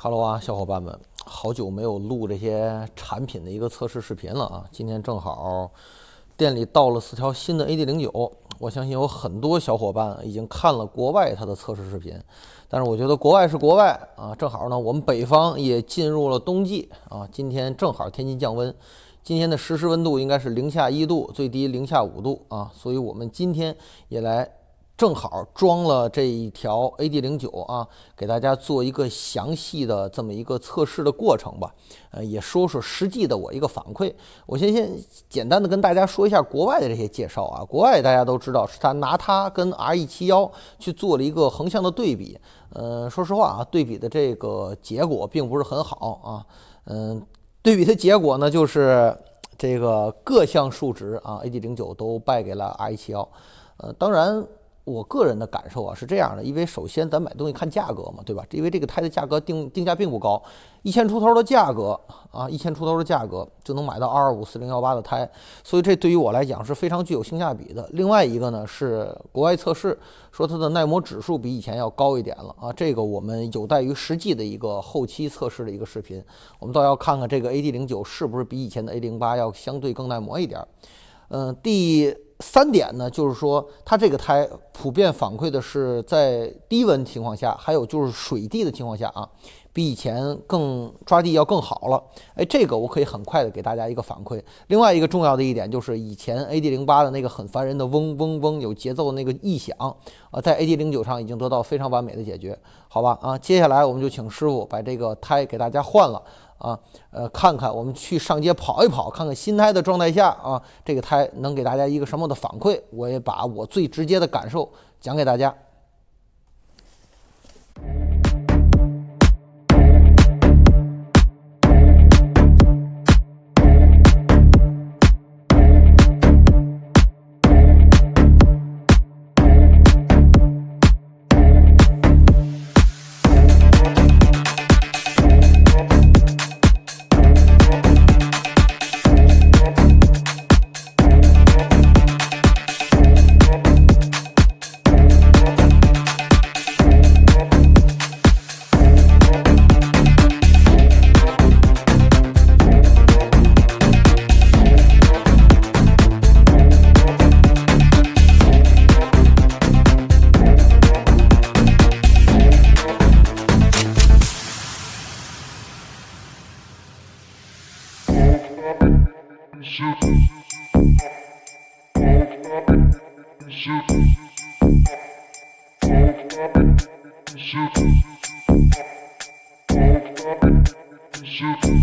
Hello 啊，小伙伴们，好久没有录这些产品的一个测试视频了啊！今天正好店里到了4条新的 AD09，我相信有很多小伙伴已经看了国外它的测试视频，但是我觉得国外是国外啊，正好呢，我们北方也进入了冬季啊，今天正好天气降温，今天的实时温度应该是-1度，最低-5度啊，所以我们今天也来。正好装了这一条 AD09啊，给大家做一个详细的这么一个测试的过程吧。也说说实际的我一个反馈。我先简单的跟大家说一下国外的这些介绍啊。国外大家都知道是他拿它跟 RE71去做了一个横向的对比。说实话啊，对比的这个结果并不是很好啊。对比的结果呢，就是这个各项数值啊 ，AD09都败给了 RE71。当然。我个人的感受啊是这样的，因为首先咱买东西看价格嘛，对吧？因为这个胎的价格定价并不高，1000出头的价格啊，1000出头的价格就能买到2254018的胎，所以这对于我来讲是非常具有性价比的。另外一个呢是国外测试说它的耐磨指数比以前要高一点了啊，这个我们有待于实际的一个后期测试的一个视频，我们倒要看看这个 AD09是不是比以前的 A08要相对更耐磨一点。第3点呢，就是说它这个胎普遍反馈的是在低温情况下，还有就是水地的情况下啊，比以前更抓地要更好了。这个我可以很快的给大家一个反馈。另外一个重要的一点就是以前 AD08的那个很烦人的嗡嗡嗡有节奏的那个异响啊，在 AD09上已经得到非常完美的解决，好吧啊，接下来我们就请师傅把这个胎给大家换了。看看我们去上街跑一跑，看看新胎的状态下啊，这个胎能给大家一个什么的反馈？我也把我最直接的感受讲给大家。Shoot.